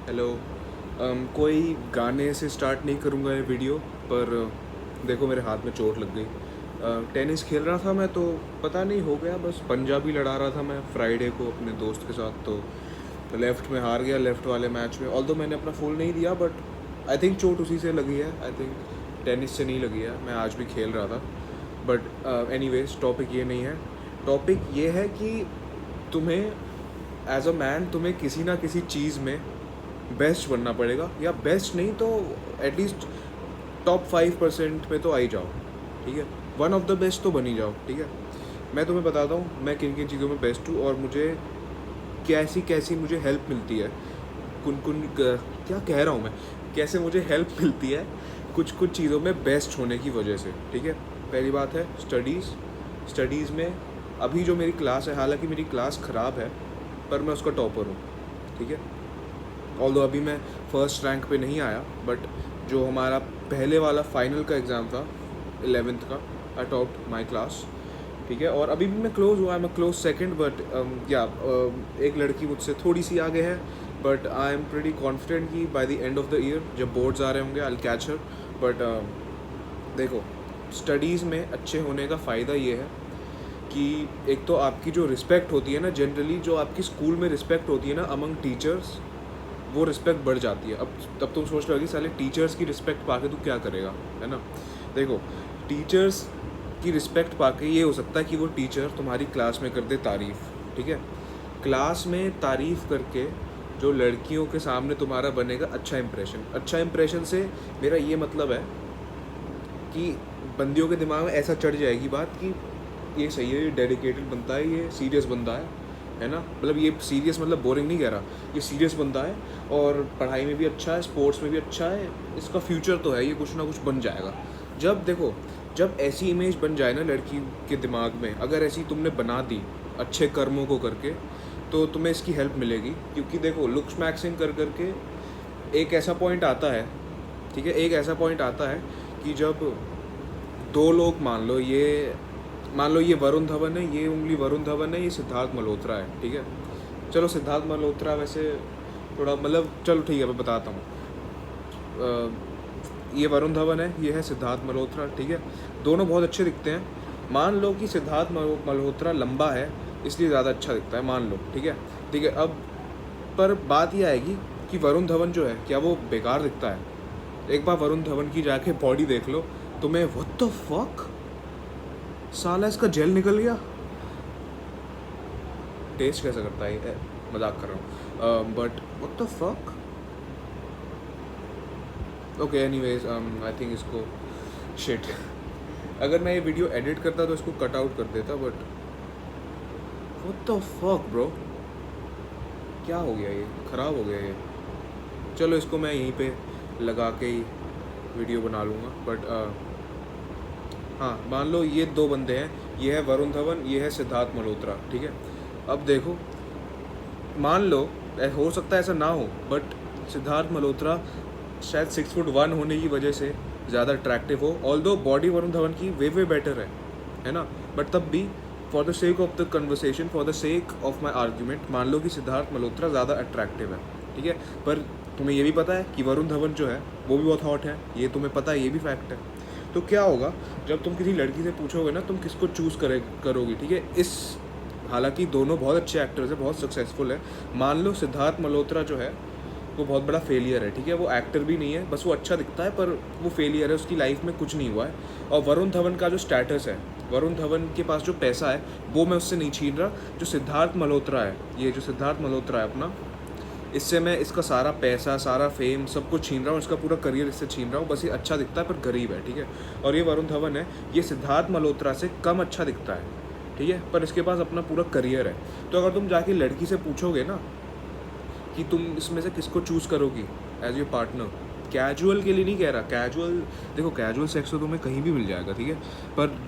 Hello. कोई गाने से स्टार्ट नहीं करूँगा ये वीडियो, पर देखो मेरे हाथ में चोट लग गई। टेनिस खेल रहा था मैं, तो पता नहीं हो गया, बस पंजाबी लड़ा रहा था मैं फ्राइडे को अपने दोस्त के साथ। तो लेफ़्ट में हार गया, लेफ़्ट वाले मैच में। ऑल्दो मैंने अपना फुल नहीं दिया, बट आई थिंक चोट उसी से लगी है। आई थिंक टेनिस से नहीं लगी है, मैं आज भी खेल रहा था। बट एनीवेज, टॉपिक ये नहीं है। टॉपिक ये है कि तुम्हें एज अ मैन तुम्हें किसी ना किसी चीज़ में बेस्ट बनना पड़ेगा, या बेस्ट नहीं तो एटलीस्ट टॉप 5% पे तो आ ही जाओ। ठीक है, वन ऑफ द बेस्ट तो बन ही जाओ। ठीक है, मैं तुम्हें बताता हूँ मैं किन किन चीज़ों में बेस्ट हूँ और मुझे कैसी कैसी मुझे हेल्प मिलती है। क्या कह रहा हूँ मैं, कैसे मुझे हेल्प मिलती है कुछ कुछ चीज़ों में बेस्ट होने की वजह से। ठीक है, पहली बात है स्टडीज़ में अभी जो मेरी क्लास है, हालांकि मेरी क्लास ख़राब है पर मैं उसका टॉपर हूँ। ठीक है, ऑल्दो अभी मैं फर्स्ट रैंक पे नहीं आया, बट जो हमारा पहले वाला फाइनल का एग्ज़ाम था 11th का, आई टॉप्ड माई क्लास। ठीक है, और अभी भी मैं क्लोज हुआ है, मैं क्लोज सेकंड, बट या एक लड़की मुझसे थोड़ी सी आगे है। But I am pretty confident कि by the end of the year जब बोर्ड्स आ रहे होंगे I will catch her. But देखो, स्टडीज़ में अच्छे होने का फ़ायदा ये है कि एक तो आपकी जो रिस्पेक्ट होती है ना, जनरली जो आपकी स्कूल में रिस्पेक्ट होती है ना अमंग टीचर्स, वो रिस्पेक्ट बढ़ जाती है। अब तब तुम सोच रहे हो कि साले टीचर्स की रिस्पेक्ट पाके तू क्या करेगा, है ना। देखो, टीचर्स की रिस्पेक्ट पाके ये हो सकता है कि वो टीचर तुम्हारी क्लास में कर दे तारीफ़। ठीक है, क्लास में तारीफ़ करके जो लड़कियों के सामने तुम्हारा बनेगा अच्छा इंप्रेशन से मेरा ये मतलब है कि बंदियों के दिमाग में ऐसा चढ़ जाएगी बात कि ये सही है, ये डेडिकेटेड बनता है, ये सीरियस बंदा है ना। मतलब ये सीरियस मतलब बोरिंग नहीं कह रहा, ये सीरियस बंदा है और पढ़ाई में भी अच्छा है, स्पोर्ट्स में भी अच्छा है, इसका फ्यूचर तो है, ये कुछ ना कुछ बन जाएगा। जब देखो, जब ऐसी इमेज बन जाए ना लड़की के दिमाग में, अगर ऐसी तुमने बना दी अच्छे कर्मों को करके, तो तुम्हें इसकी हेल्प मिलेगी। क्योंकि देखो, लुक्स मैक्सिंग कर करके एक ऐसा पॉइंट आता है। ठीक है, एक ऐसा पॉइंट आता है कि जब दो लोग, मान लो ये वरुण धवन है, ये उंगली वरुण धवन है, ये सिद्धार्थ मल्होत्रा है। ठीक है, चलो सिद्धार्थ मल्होत्रा वैसे थोड़ा मतलब, चलो ठीक है मैं बताता हूँ। ये वरुण धवन है, ये है सिद्धार्थ मल्होत्रा। ठीक है, दोनों बहुत अच्छे दिखते हैं। मान लो कि सिद्धार्थ मल्होत्रा लंबा है इसलिए ज़्यादा अच्छा दिखता है, मान लो। ठीक है, ठीक है, अब पर बात यह आएगी कि वरुण धवन जो है, क्या वो बेकार दिखता है? एक बार वरुण धवन की जाके बॉडी देख लो, तुम्हें व्हाट द फक, साला इसका जेल निकल गया। टेस्ट कैसा करता है ये? मजाक कर रहा हूँ, but what the fuck. Okay, anyways, I think इसको शिट अगर मैं ये वीडियो एडिट करता तो इसको कट आउट कर देता, but what the fuck bro, क्या हो गया, ये ख़राब हो गया ये। चलो इसको मैं यहीं पे लगा के ही वीडियो बना लूँगा। बट हाँ, मान लो ये दो बंदे हैं, ये है वरुण धवन, ये है सिद्धार्थ मल्होत्रा। ठीक है, अब देखो, मान लो हो सकता है ऐसा ना हो, बट सिद्धार्थ मल्होत्रा शायद 6'1" होने की वजह से ज़्यादा अट्रैक्टिव हो। ऑल्दो बॉडी वरुण धवन की वे बेटर है ना, बट तब भी for the sake of the conversation, for the sake of my argument, मान लो कि सिद्धार्थ मल्होत्रा ज़्यादा अट्रैक्टिव है। ठीक है, पर तुम्हें ये भी पता है कि वरुण धवन जो है वो भी बहुत हॉट है, ये तुम्हें पता है, ये भी फैक्ट है। तो क्या होगा जब तुम किसी लड़की से पूछोगे ना तुम किसको चूज़ करोगी। ठीक है, इस हालांकि दोनों बहुत अच्छे एक्टर्स हैं, बहुत सक्सेसफुल है। मान लो सिद्धार्थ मल्होत्रा जो है वो बहुत बड़ा फेलियर है। ठीक है, वो एक्टर भी नहीं है, बस वो अच्छा दिखता है, पर वो फेलियर है, उसकी लाइफ में कुछ नहीं हुआ है। और वरुण धवन का जो स्टेटस है, वरुण धवन के पास जो पैसा है वो मैं उससे नहीं छीन रहा। जो सिद्धार्थ मल्होत्रा है, ये जो सिद्धार्थ मल्होत्रा है अपना, इससे मैं इसका सारा पैसा, सारा फेम, सब कुछ छीन रहा हूँ, इसका पूरा करियर इससे छीन रहा हूँ। बस ये अच्छा दिखता है पर गरीब है। ठीक है, और ये वरुण धवन है, ये सिद्धार्थ मल्होत्रा से कम अच्छा दिखता है। ठीक है, पर इसके पास अपना पूरा करियर है। तो अगर तुम जाके लड़की से पूछोगे ना कि तुम इसमें से किसको चूज़ करोगी एज योर पार्टनर, कैजुअल के लिए नहीं कह रहा, कैजुअल देखो, कैजुअल सेक्स तो तुम्हें कहीं भी मिल जाएगा। ठीक है, पर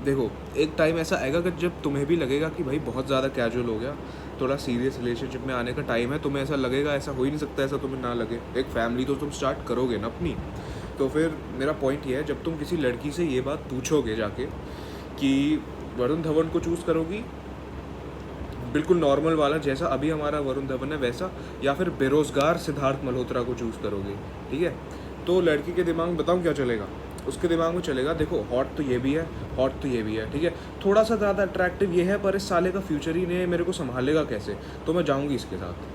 देखो एक टाइम ऐसा आएगा कि जब तुम्हें भी लगेगा कि भाई बहुत ज़्यादा कैजुअल हो गया, थोड़ा सीरियस रिलेशनशिप में आने का टाइम है। तुम्हें ऐसा लगेगा, ऐसा हो ही नहीं सकता ऐसा तुम्हें ना लगे, एक फैमिली तो तुम स्टार्ट करोगे ना अपनी। तो फिर मेरा पॉइंट ये है, जब तुम किसी लड़की से ये बात पूछोगे जाके कि वरुण धवन को चूज़ करोगी, बिल्कुल नॉर्मल वाला जैसा अभी हमारा वरुण धवन है वैसा, या फिर बेरोज़गार सिद्धार्थ मल्होत्रा को चूज़ करोगे, ठीक है? तो लड़की के दिमाग में बताऊँ क्या चलेगा? उसके दिमाग में चलेगा देखो हॉट तो ये भी है, हॉट तो ये भी है, ठीक है, थोड़ा सा ज़्यादा अट्रैक्टिव ये है, पर इस साले का फ्यूचर ही नहीं है, मेरे को संभालेगा कैसे, तो मैं जाऊँगी इसके साथ,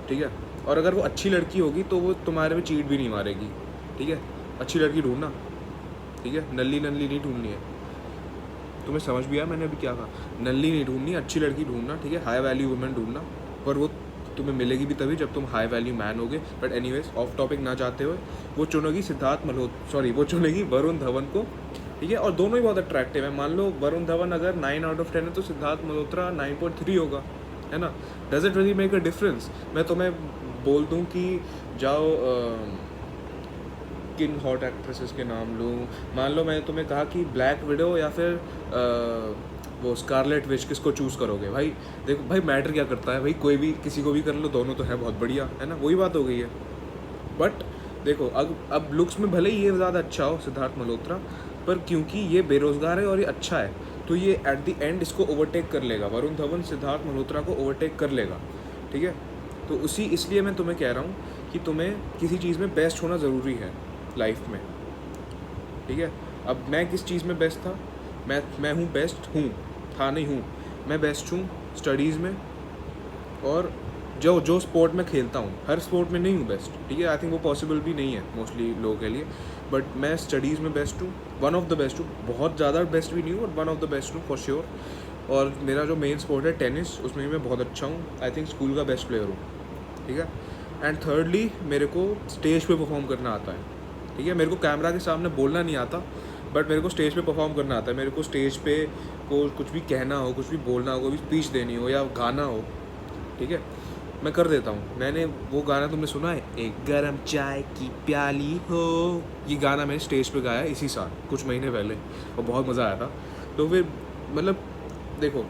ठीक है? और अगर वो अच्छी लड़की होगी तो वो तुम्हारे पे चीट भी नहीं मारेगी, ठीक है? अच्छी लड़की ढूंढना, ठीक है? नल्ली नल्ली नहीं ढूंढनी है। तुम्हें समझ भी आया मैंने अभी क्या कहा? नल्ली नहीं ढूंढनी, अच्छी लड़की ढूंढना, ठीक है? हाई वैल्यू वुमेन ढूंढना, पर वो तुम्हें मिलेगी भी तभी जब तुम हाई वैल्यू मैन होगे। बट एनीवेज, ऑफ टॉपिक ना जाते हुए, वो चुनेगी वो चुनेगी वरुण धवन को, ठीक है? और दोनों ही बहुत अट्रैक्टिव है। मान लो वरुण धवन अगर 9 आउट ऑफ 10 है तो सिद्धार्थ मल्होत्रा 9.3 होगा, है ना? Does it really make a difference? मैं तुम्हें बोल दूँ कि जाओ किन हॉट एक्ट्रेसेस के नाम लूँ, मान लो मैंने तुम्हें कहा कि ब्लैक विडो या फिर वो स्कारलेट विच, किसको चूज़ करोगे? भाई देखो भाई, मैटर क्या करता है भाई, कोई भी किसी को भी कर लो, दोनों तो है बहुत बढ़िया, है ना? वही बात हो गई है। बट देखो अब लुक्स में भले ही ये ज़्यादा अच्छा हो सिद्धार्थ मल्होत्रा, पर क्योंकि ये बेरोज़गार है और ये अच्छा है, तो ये एट द एंड इसको ओवरटेक कर लेगा, वरुण धवन सिद्धार्थ मल्होत्रा को ओवरटेक कर लेगा, ठीक है? तो इसलिए मैं तुम्हें कह रहा हूँ कि तुम्हें किसी चीज़ में बेस्ट होना ज़रूरी है लाइफ में, ठीक है? अब मैं किस चीज़ में बेस्ट था? मैं हूँ बेस्ट, नहीं हूँ, मैं बेस्ट हूँ स्टडीज़ में, और जो स्पोर्ट में खेलता हूँ, हर स्पोर्ट में नहीं हूँ बेस्ट, ठीक है? आई थिंक वो पॉसिबल भी नहीं है मोस्टली लोगों के लिए, बट मैं स्टडीज़ में बेस्ट हूँ, वन ऑफ द बेस्ट हूँ, बहुत ज़्यादा बेस्ट भी नहीं हूँ, but one of the best हूँ फॉर श्योर। और मेरा जो मेन स्पोर्ट है टेनिस, उसमें भी मैं बहुत अच्छा हूँ, आई थिंक स्कूल का बेस्ट प्लेयर हूँ, ठीक है? एंड थर्डली, मेरे को स्टेज पे परफॉर्म करना आता है, ठीक है? मेरे को कैमरा के सामने बोलना नहीं आता, बट मेरे को स्टेज पे परफॉर्म करना आता है। मेरे को स्टेज पे कुछ भी कहना हो, कुछ भी बोलना हो, कोई भी स्पीच देनी हो या गाना हो, ठीक है, मैं कर देता हूँ। मैंने वो गाना तुमने सुना है, एक गरम चाय की प्याली हो, ये गाना मैंने स्टेज पे गाया इसी साल कुछ महीने पहले, और बहुत मज़ा आया था। तो फिर मतलब देखो,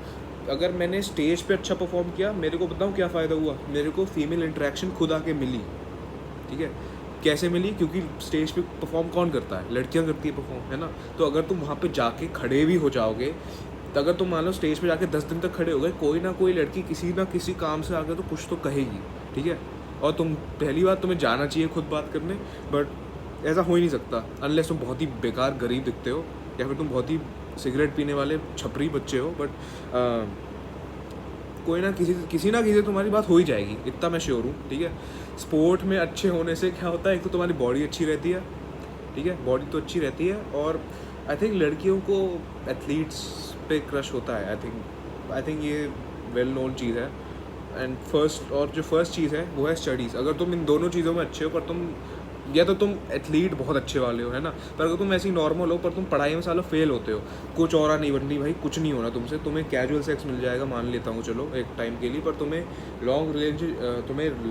अगर मैंने स्टेज पे अच्छा परफॉर्म किया, मेरे को बताऊँ क्या फ़ायदा हुआ? मेरे को फीमेल इंटरेक्शन खुद आके मिली, ठीक है? कैसे मिली? क्योंकि स्टेज पे परफॉर्म कौन करता है? लड़कियां करती है परफॉर्म, है ना? तो अगर तुम वहाँ पे जाके खड़े भी हो जाओगे, तो अगर तुम मान लो स्टेज पे जाके 10 दिन तक खड़े हो गए, कोई ना कोई लड़की किसी ना किसी काम से आके तो कुछ तो कहेगी, ठीक है? और तुम पहली बात, तुम्हें जाना चाहिए खुद बात करने, बट ऐसा हो ही नहीं सकता अनलेस तुम बहुत ही बेकार गरीब दिखते हो, या फिर तुम बहुत ही सिगरेट पीने वाले छपरी बच्चे हो, बट कोई ना किसी तुम्हारी बात हो ही जाएगी, इतना मैं श्योर हूँ, ठीक है? स्पोर्ट में अच्छे होने से क्या होता है? एक तो तुम्हारी बॉडी अच्छी रहती है, ठीक है? बॉडी तो अच्छी रहती है, और आई थिंक लड़कियों को एथलीट्स पे क्रश होता है, आई थिंक ये वेल नोन चीज़ है। एंड जो फर्स्ट चीज़ है वो है स्टडीज़। अगर तुम इन दोनों चीज़ों में अच्छे हो, पर तुम या तो तुम एथलीट बहुत अच्छे वाले हो, है ना, पर अगर तुम ऐसे ही नॉर्मल हो, पर तुम पढ़ाई में सालों फेल होते हो, कुछ और नहीं बननी भाई, कुछ नहीं होना तुमसे। तुम्हें कैजुअल सेक्स मिल जाएगा, मान लेता हूँ चलो एक टाइम के लिए, पर तुम्हें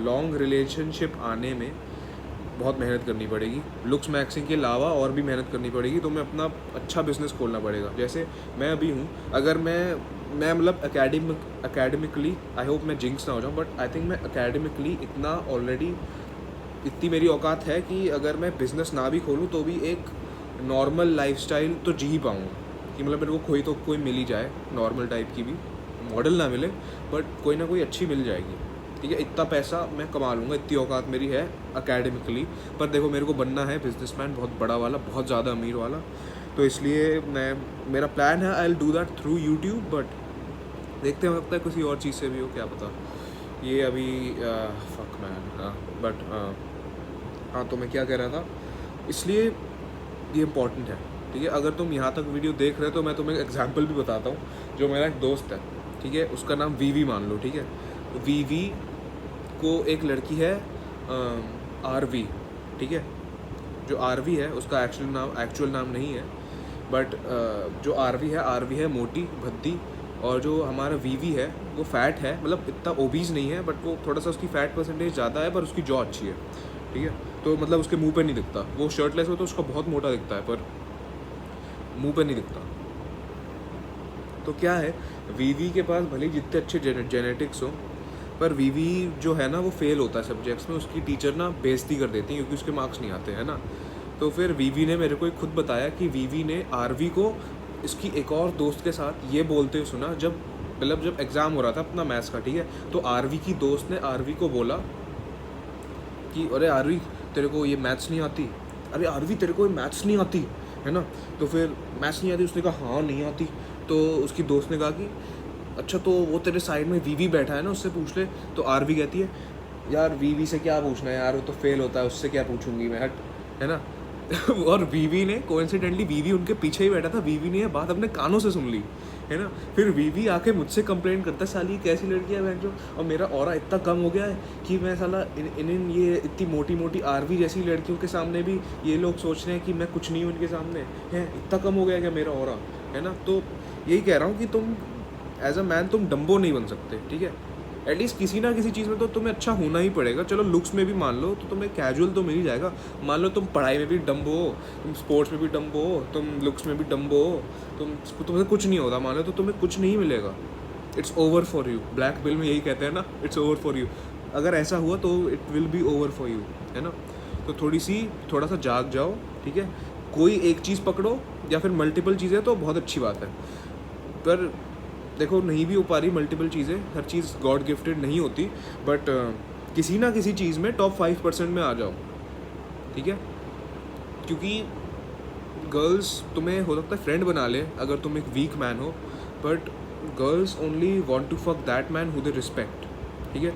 लॉन्ग रिलेशनशिप आने में बहुत मेहनत करनी पड़ेगी। लुक्स मैक्सिंग के अलावा और भी मेहनत करनी पड़ेगी। तुम्हें अपना अच्छा बिजनेस खोलना पड़ेगा। जैसे मैं अभी हूँ, अगर मैं मतलब एकेडमिकली, आई होप मैं जिंक्स ना हो जाऊँ, बट आई थिंक मैं एकेडमिकली इतनी मेरी औकात है कि अगर मैं बिज़नेस ना भी खोलूँ तो भी एक नॉर्मल लाइफस्टाइल तो जी ही पाऊँ, कि मतलब मेरे को कोई मिल ही जाए, नॉर्मल टाइप की भी, मॉडल ना मिले बट कोई ना कोई अच्छी मिल जाएगी, ठीक है? इतना पैसा मैं कमा लूँगा, इतनी औकात मेरी है एकेडमिकली। पर देखो, मेरे को बनना है बिजनेसमैन, बहुत बड़ा वाला, बहुत ज़्यादा अमीर वाला, तो इसलिए मेरा प्लान है, I will do that through YouTube, but देखते हैं, हो सकता है किसी और चीज़ से भी हो, क्या पता। ये अभी फक मैन, हाँ, बट हाँ, तो मैं क्या कह रहा था, इसलिए ये इम्पॉर्टेंट है, ठीक है? अगर तुम यहाँ तक वीडियो देख रहे हो तो मैं तुम्हें एग्जांपल भी बताता हूँ। जो मेरा एक दोस्त है, ठीक है, उसका नाम वीवी मान लो, ठीक है? वीवी को एक लड़की है आरवी, ठीक है? जो आरवी है उसका एक्चुअल नाम नहीं है, बट जो आरवी है मोटी भद्दी, और जो हमारा वीवी है वो फैट है, मतलब इतना ओबीज नहीं है, बट वो थोड़ा सा उसकी फैट परसेंटेज ज़्यादा है, पर उसकी जॉ अच्छी है, ठीक है? तो मतलब उसके मुंह पे नहीं दिखता, वो शर्टलेस हो तो उसका बहुत मोटा दिखता है, पर मुंह पे नहीं दिखता। तो क्या है, वीवी के पास भले ही जितने अच्छे जेनेटिक्स हो, पर वीवी जो है ना वो फेल होता है सब्जेक्ट्स में। उसकी टीचर ना बेइज्जती कर देती है क्योंकि उसके मार्क्स नहीं आते हैं ना। तो फिर वीवी ने मेरे को खुद बताया कि वीवी ने आरवी को इसकी एक और दोस्त के साथ ये बोलते हुए सुना, जब मतलब जब एग्ज़ाम हो रहा था अपना मैथ्स का, ठीक है, तो आरवी की दोस्त ने आरवी को बोला कि अरे आरवी तेरे को ये मैथ्स नहीं आती, अरे आरवी तेरे को ये मैथ्स नहीं आती, है ना। तो फिर मैथ्स नहीं आती, उसने कहा हाँ नहीं आती। तो उसकी दोस्त ने कहा कि अच्छा तो वो तेरे साइड में वीवी बैठा है ना, उससे पूछ ले। तो आरवी कहती है यार वीवी से क्या पूछना है यार, वो तो फेल होता है, उससे क्या पूछूंगी मैं, हट, है ना। और वीवी ने कोइंसिडेंटली, वीवी उनके पीछे ही बैठा था, वीवी ने ये बात अपने कानों से सुन ली, है ना। फिर वीवी आके मुझसे कंप्लेंट करता है साली कैसी लड़की है जो, और मेरा ऑरा इतना कम हो गया है कि मैं साला इन ये इतनी मोटी मोटी आरवी जैसी लड़कियों के सामने भी ये लोग सोच रहे हैं कि मैं कुछ नहीं हूँ इनके सामने, है इतना कम हो गया क्या मेरा ऑरा, है ना। तो यही कह रहा हूँ कि तुम एज अ मैन तुम डम्बो नहीं बन सकते, ठीक है। एटलीस्ट किसी ना किसी चीज़ में तो तुम्हें अच्छा होना ही पड़ेगा। चलो लुक्स में भी मान लो तो तुम्हें कैजुअल तो मिल ही जाएगा। मान लो तुम पढ़ाई में भी डम्बो हो, तुम स्पोर्ट्स में भी डम्बो हो, तुम लुक्स में भी डम्बो हो, तुम्हें कुछ नहीं होता मान लो, तो तुम्हें कुछ नहीं मिलेगा। It's over for you. Black bill में यही कहते हैं ना, इट्स ओवर फॉर यू। अगर ऐसा हुआ तो it will be over for you, है ना। तो थोड़ा सा जाग जाओ, ठीक है। कोई एक चीज़ पकड़ो या फिर मल्टीपल चीज़ें तो बहुत अच्छी बात है, पर देखो नहीं भी हो पा रही मल्टीपल चीज़ें, हर चीज़ गॉड गिफ्टेड नहीं होती, बट किसी ना किसी चीज़ में टॉप 5% में आ जाओ, ठीक है। क्योंकि गर्ल्स तुम्हें हो सकता है फ्रेंड बना ले अगर तुम एक वीक मैन हो, but girls only want to fuck that man who they respect, ठीक है।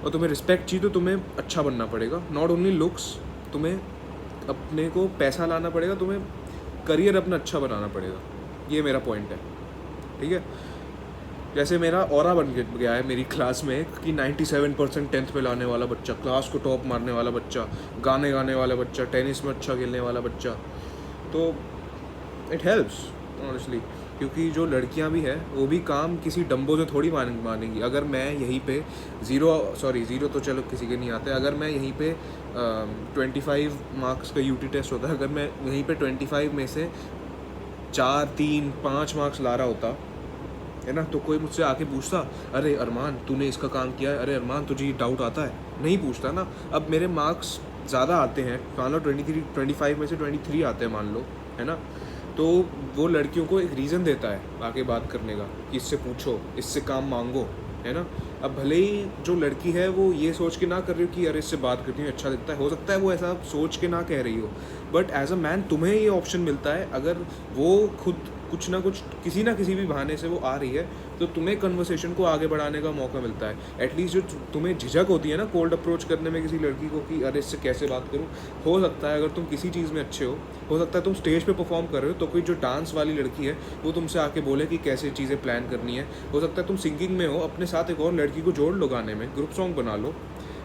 और तुम्हें रिस्पेक्ट चाहिए तो तुम्हें अच्छा बनना पड़ेगा, नॉट ओनली लुक्स, तुम्हें अपने को पैसा लाना पड़ेगा, तुम्हें करियर अपना अच्छा बनाना पड़ेगा। ये मेरा पॉइंट है, ठीक है। जैसे मेरा ऑरा बन गया है मेरी क्लास में कि 97% 10th पे लाने वाला बच्चा, क्लास को टॉप मारने वाला बच्चा, गाने गाने वाला बच्चा, टेनिस में अच्छा खेलने वाला बच्चा। तो इट हेल्प्स ऑनेस्टली, क्योंकि जो लड़कियां भी है वो भी काम किसी डम्बो से थोड़ी मानेंगी। अगर मैं यहीं पे ज़ीरो तो चलो किसी के नहीं आते, अगर मैं यहीं पे 25 मार्क्स का यूटी टेस्ट होता है, अगर मैं यहीं पे 25 में से 4, 3, 5 मार्क्स ला रहा होता, है ना, तो कोई मुझसे आके पूछता अरे अरमान तूने इसका काम किया है, अरे अरमान तुझे ये डाउट आता है, नहीं पूछता ना। अब मेरे मार्क्स ज़्यादा आते हैं, मान लो 25 में से 23 आते हैं मान लो, है ना। तो वो लड़कियों को एक रीज़न देता है आके बात करने का कि इससे पूछो, इससे काम मांगो, है ना। अब भले ही जो लड़की है वो ये सोच के ना कर रही हो कि अरे इससे बात करती हूँ अच्छा दिखता है, हो सकता है वो ऐसा सोच के ना कह रही हो, बट एज अ मैन तुम्हें ये ऑप्शन मिलता है। अगर वो खुद कुछ ना कुछ किसी ना किसी भी बहाने से वो आ रही है तो तुम्हें कन्वर्सेशन को आगे बढ़ाने का मौका मिलता है। एटलीस्ट जो तुम्हें झिझक होती है ना कोल्ड अप्रोच करने में किसी लड़की को कि अरे इससे कैसे बात करूँ, हो सकता है अगर तुम किसी चीज़ में अच्छे हो सकता है तुम स्टेज पे परफॉर्म कर रहे हो तो कोई जो डांस वाली लड़की है वो तुमसे आके बोले कि कैसे चीज़ें प्लान करनी है। हो सकता है तुम सिंगिंग में हो, अपने साथ एक और लड़की को जोड़ लो गाने में, ग्रुप सॉन्ग बना लो,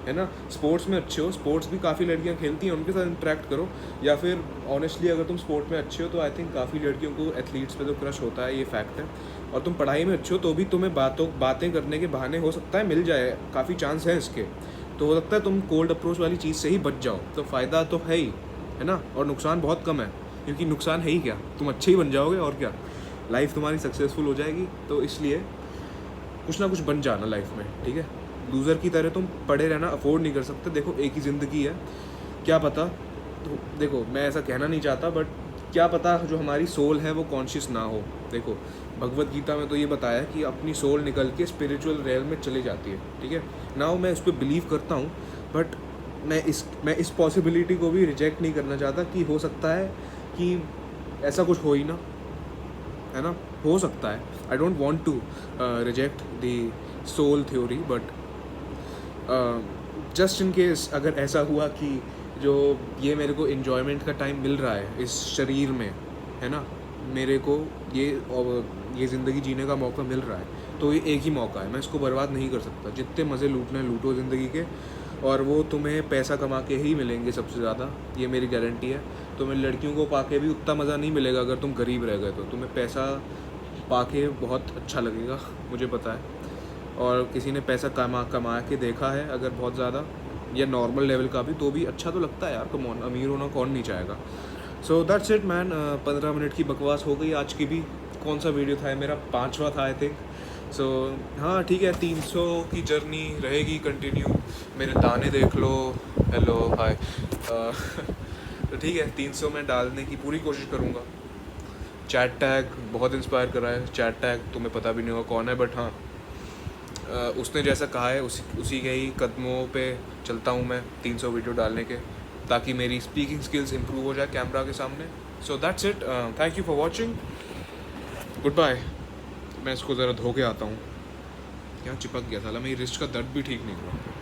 है ना। स्पोर्ट्स में अच्छे हो, स्पोर्ट्स भी काफ़ी लड़कियां खेलती हैं, उनके साथ इंटरेक्ट करो। या फिर ऑनेस्टली अगर तुम स्पोर्ट में अच्छे हो तो आई थिंक काफ़ी लड़कियों को एथलीट्स पे तो क्रश होता है, ये फैक्ट है। और तुम पढ़ाई में अच्छे हो तो भी तुम्हें बातें करने के बहाने हो सकता है मिल जाए, काफ़ी चांस है इसके। तो हो सकता है तुम कोल्ड अप्रोच वाली चीज़ से ही बच जाओ, तो फ़ायदा तो है ही, है ना। और नुकसान बहुत कम है, क्योंकि नुकसान है ही क्या, तुम अच्छे ही बन जाओगे और क्या, लाइफ तुम्हारी सक्सेसफुल हो जाएगी। तो इसलिए कुछ ना कुछ बन जाना लाइफ में, ठीक है। लूज़र की तरह तुम पड़े रहना अफोर्ड नहीं कर सकते। देखो एक ही ज़िंदगी है, क्या पता, तो देखो मैं ऐसा कहना नहीं चाहता, बट क्या पता जो हमारी सोल है वो कॉन्शियस ना हो। देखो भगवत गीता में तो ये बताया है कि अपनी सोल निकल के स्पिरिचुअल रियल में चली जाती है, ठीक है। नाउ मैं उस पर बिलीव करता हूँ, बट मैं इस पॉसिबिलिटी को भी रिजेक्ट नहीं करना चाहता कि हो सकता है कि ऐसा कुछ हो ही ना, है ना, हो सकता है। I don't want to reject the soul theory, but just in case अगर ऐसा हुआ कि जो ये मेरे को इन्जॉयमेंट का टाइम मिल रहा है इस शरीर में, है ना, मेरे को ये ज़िंदगी जीने का मौका मिल रहा है, तो ये एक ही मौका है, मैं इसको बर्बाद नहीं कर सकता। जितने मज़े लूटने लूटो ज़िंदगी के, और वो तुम्हें पैसा कमा के ही मिलेंगे सबसे ज़्यादा, ये मेरी गारंटी है। तुम्हें लड़कियों को पाके भी उतना मज़ा नहीं मिलेगा अगर तुम गरीब रह गए, तो तुम्हें पैसा पाके बहुत अच्छा लगेगा, मुझे पता है। और किसी ने पैसा कमा के देखा है अगर बहुत ज़्यादा या नॉर्मल लेवल का भी, तो भी अच्छा तो लगता है यार, कम ऑन, अमीर होना कौन नहीं चाहेगा। सो दैट्स इट मैन, 15 मिनट की बकवास हो गई आज की भी। कौन सा वीडियो था, मेरा 5वां था आई थिंक। सो हाँ ठीक है, 300 की जर्नी रहेगी कंटिन्यू। मेरे दाने देख लो, हेलो हाय। तो ठीक है, 300 में डालने की पूरी कोशिश करूँगा। चैट टैग बहुत इंस्पायर कर रहा है, चैट टैग तुम्हें पता भी नहीं होगा कौन है, बट हाँ उसने जैसा कहा है उसी के ही कदमों पे चलता हूँ मैं 300 वीडियो डालने के, ताकि मेरी स्पीकिंग स्किल्स इंप्रूव हो जाए कैमरा के सामने. So that's it. Thank you for watching. Goodbye. मैं इसको ज़रा धो के आता हूँ. यहाँ चिपक गया था, मेरी रिस्ट का दर्द भी ठीक नहीं हुआ.